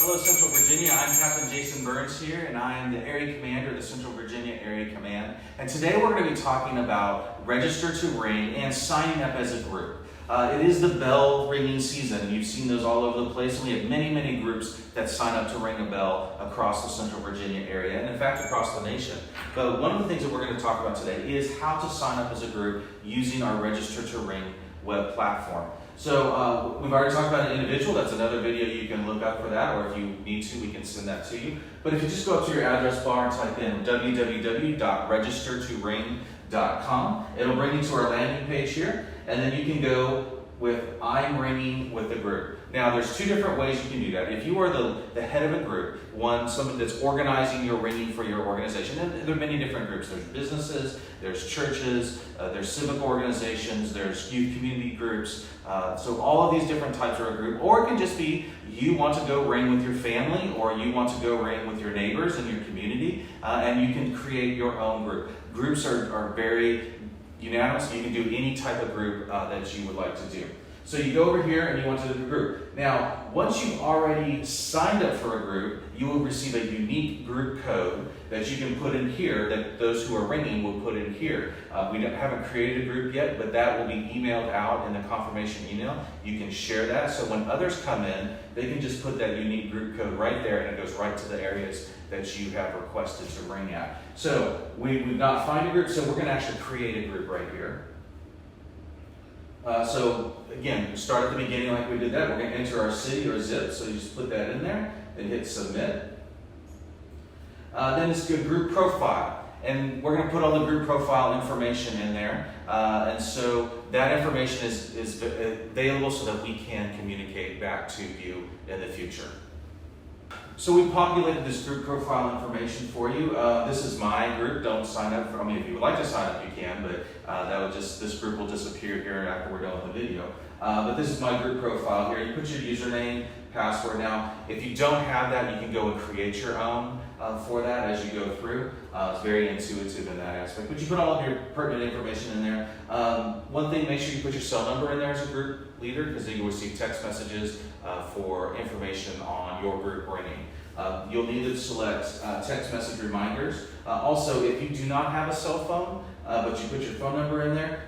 Hello, Central Virginia. I'm Captain Jason Burns here, and I am the Area Commander of the Central Virginia Area Command. And today we're going to be talking about register to ring and signing up as a group. It is the bell ringing season. You've seen those all over the place, and we have many, many groups that sign up to ring a bell across the Central Virginia area, and in fact across the nation. But one of the things that we're going to talk about today is how to sign up as a group using our Register to Ring web platform. So we've already talked about an individual. That's another video you can look up for that, or if you need to, we can send that to you. But if you just go up to your address bar and type in www.registertoring.com, it'll bring you to our landing page here, and then you can go with I'm ringing with the group. Now, there's two different ways you can do that. If you are the head of a group, someone that's organizing your ringing for your organization, and there are many different groups. There's businesses, there's churches, there's civic organizations, there's youth community groups. So all of these different types are a group. Or it can just be you want to go ring with your family, or you want to go ring with your neighbors in your community, and you can create your own group. Groups are very unanimous. You can do any type of group that you would like to do. So you go over here and you want to do a group. Now, once you've already signed up for a group, you will receive a unique group code that you can put in here, that those who are ringing will put in here. We haven't created a group yet, but that will be emailed out in the confirmation email. You can share that, so when others come in, they can just put that unique group code right there, and it goes right to the areas that you have requested to ring at. So we've not found a group, so we're going to actually create a group right here. So again, start at the beginning like we did that. We're going to enter our city or zip, so you just put that in there, then hit submit. Then it's good group profile, and we're going to put all the group profile information in there, and so that information is available so that we can communicate back to you in the future. So we populated this group profile information for you. This is my group. Don't sign up for. I mean, if you would like to sign up, you can, but this group will disappear here after we're done with the video. But this is my group profile here. You put your username, password. Now, if you don't have that, you can go and create your own for that as you go through. It's very intuitive in that aspect. But you put all of your pertinent information in there. One thing, make sure you put your cell number in there as a group leader, because then you'll receive text messages for information on your group ringing. You'll need to select text message reminders. Also, if you do not have a cell phone, but you put your phone number in there,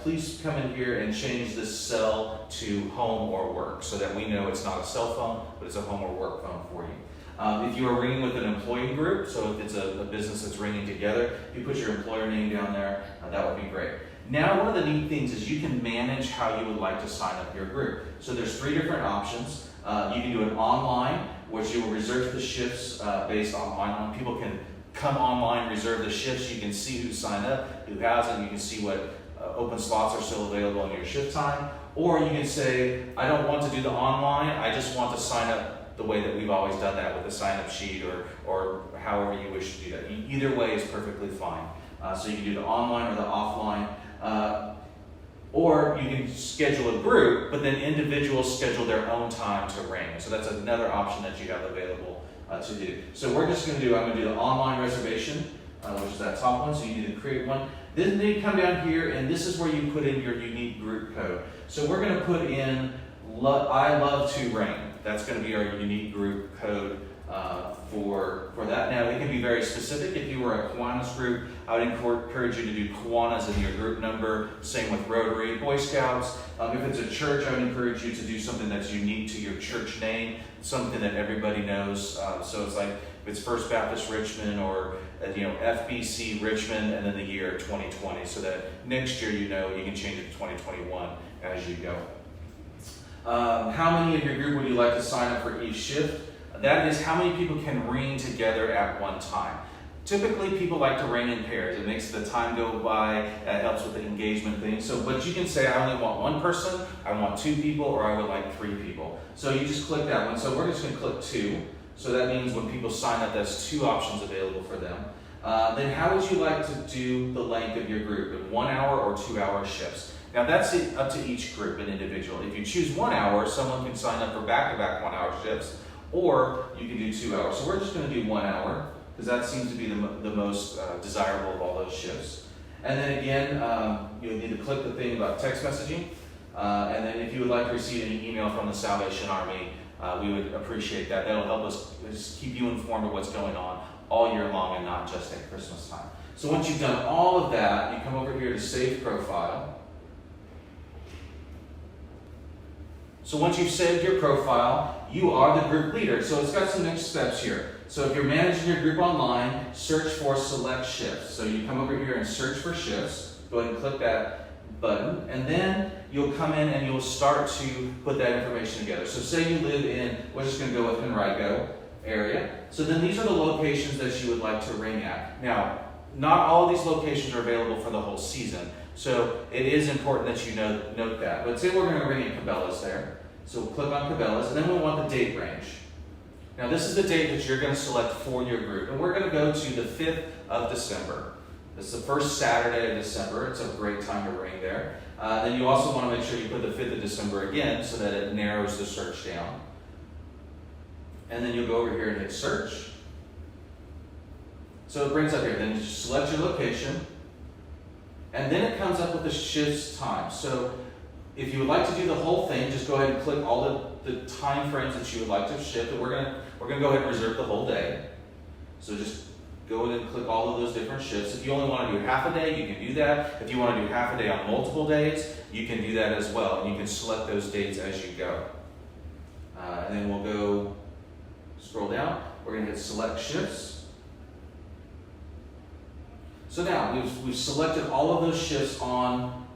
please come in here and change this cell to home or work so that we know it's not a cell phone, but it's a home or work phone for you. If you are ringing with an employee group, so if it's a business that's ringing together, you put your employer name down there, that would be great. Now, one of the neat things is you can manage how you would like to sign up your group. So there's three different options. You can do it online, which you will reserve the shifts based on online. People can come online, reserve the shifts. You can see who signed up, who hasn't. You can see what open slots are still available in your shift time. Or you can say, I don't want to do the online. I just want to sign up the way that we've always done that with a sign-up sheet or however you wish to do that. Either way is perfectly fine. So you can do the online or the offline. Or you can schedule a group, but then individuals schedule their own time to ring. So that's another option that you have available to do. So I'm going to do the online reservation, which is that top one. So you need to create one. Then you come down here, and this is where you put in your unique group code. So we're going to put in I love to ring. That's going to be our unique group code for that. Now, it can be very specific. If you were a Kiwanis group, I would encourage you to do Kiwanis in your group number. Same with Rotary, Boy Scouts. If it's a church, I would encourage you to do something that's unique to your church name, something that everybody knows. So it's like if it's First Baptist Richmond or FBC Richmond, and then the year 2020, so that next year you can change it to 2021 as you go. How many of your group would you like to sign up for each shift? That is how many people can ring together at one time. Typically, people like to ring in pairs. It makes the time go by. It helps with the engagement thing. But you can say, I only want one person, I want two people, or I would like three people. So you just click that one. So we're just going to click 2. So that means when people sign up, that's 2 options available for them. Then how would you like to do the length of your group? In 1 hour or 2 hour shifts? Now that's up to each group and individual. If you choose 1 hour, someone can sign up for back-to-back 1 hour shifts, or you can do 2 hours. So we're just going to do 1 hour, because that seems to be the most desirable of all those shifts. And then again, you'll need to click the thing about text messaging. And then if you would like to receive any email from the Salvation Army, we would appreciate that. That'll help us just keep you informed of what's going on all year long and not just at Christmas time. So once you've done all of that, you come over here to Save Profile. So once you've saved your profile, you are the group leader. So it's got some next steps here. So if you're managing your group online, search for Select Shifts. So you come over here and search for shifts. Go ahead and click that button, and then you'll come in and you'll start to put that information together. So say you live in, we're just going to go with Henrico area. So then these are the locations that you would like to ring at. Now, not all of these locations are available for the whole season, so it is important that you note that. But say we're going to ring at Cabela's there. So we'll click on Cabela's, and then we want the date range. Now this is the date that you're going to select for your group, and we're going to go to the 5th of December. It's the first Saturday of December. It's a great time to ring there. Then you also want to make sure you put the 5th of December again so that it narrows the search down. And then you'll go over here and hit search. So it brings up here. Then you just select your location. And then it comes up with the shift's time. So if you would like to do the whole thing, just go ahead and click all the time frames that you would like to shift. And we're gonna go ahead and reserve the whole day. So just go ahead and click all of those different shifts. If you only want to do half a day, you can do that. If you want to do half a day on multiple days, you can do that as well. And you can select those dates as you go. And then we'll go scroll down. We're going to hit Select Shifts. So now we've selected all of those shifts on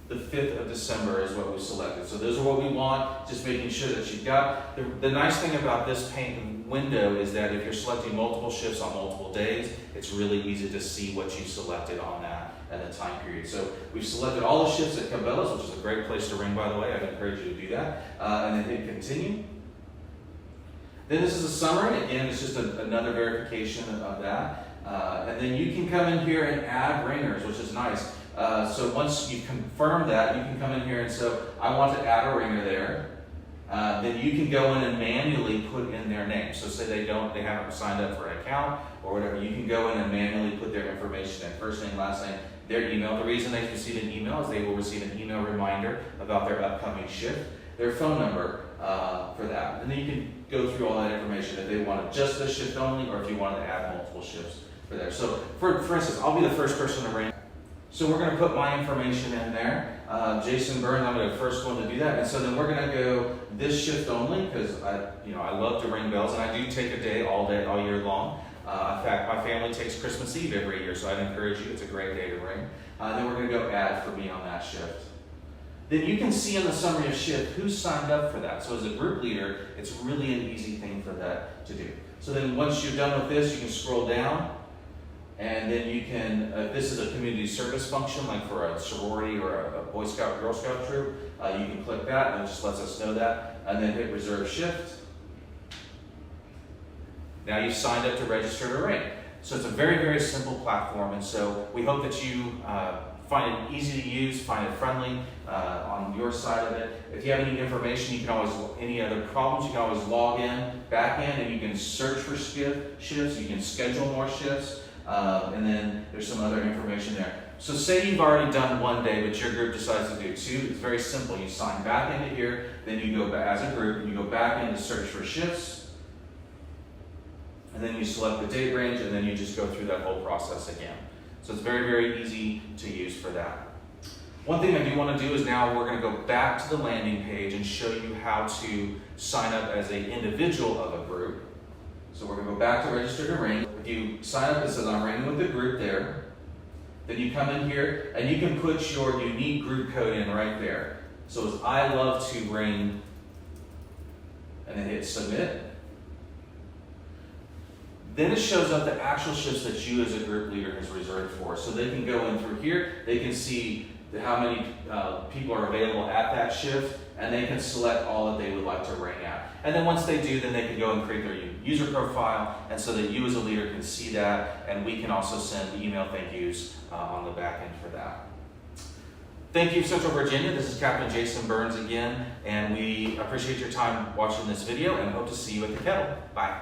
the 5th of December is what we've selected. So those are what we want, just making sure that you've got. The nice thing about this pane window is that if you're selecting multiple shifts on multiple days, it's really easy to see what you selected on that and the time period. So we've selected all the shifts at Cabela's, which is a great place to ring, by the way. I'd encourage you to do that. And then hit Continue. Then this is a summary. Again, it's just another verification of that. And then you can come in here and add ringers, which is nice. So once you confirm that, you can come in here and say, I want to add a ringer there. Then you can go in and manually put in their name. So say they haven't signed up for an account or whatever, you can go in and manually put their information in, first name, last name, their email. The reason they receive an email is they will receive an email reminder about their upcoming shift, their phone number for that. And then you can go through all that information if they wanted just the shift only or if you wanted to add multiple shifts for there. So for instance, I'll be the first person to ring. So we're going to put my information in there. Jason Burns, I'm the first one to do that. And so then we're going to go this shift only because I love to ring bells and I do take a day all year long. In fact, my family takes Christmas Eve every year, so I'd encourage you. It's a great day to ring. Then we're going to go add for me on that shift. Then you can see in the summary of shift who signed up for that. So as a group leader, it's really an easy thing for that to do. So then once you're done with this, you can scroll down. And then you can, this is a community service function, like for a sorority or a Boy Scout, Girl Scout troop. You can click that, and it just lets us know that. And then hit Reserve Shift. Now you've signed up to register to ring. So it's a very, very simple platform. And so we hope that you find it easy to use, find it friendly on your side of it. If you have any information, you can always, any other problems, you can always log in, back in, and you can search for shifts. You can schedule more shifts. And then there's some other information there. So say you've already done one day, but your group decides to do two. It's very simple. You sign back into here, then you go back as a group, and you go back into search for shifts, and then you select the date range, and then you just go through that whole process again. So it's very, very easy to use for that. One thing I do want to do is now we're going to go back to the landing page and show you how to sign up as an individual of a group. So we're going to go back to register to ring. If you sign up, it says I'm ringing with the group there. Then you come in here and you can put your unique group code in right there. So it's I love to ring, and then hit submit. Then it shows up the actual shifts that you as a group leader has reserved for. So they can go in through here, they can see how many people are available at that shift, and they can select all that they would like to ring at. And then once they do, then they can go and create their user profile, and so that you as a leader can see that, and we can also send email thank yous on the back end for that. Thank you, Central Virginia. This is Captain Jason Burns again, and we appreciate your time watching this video and hope to see you at the kettle. Bye.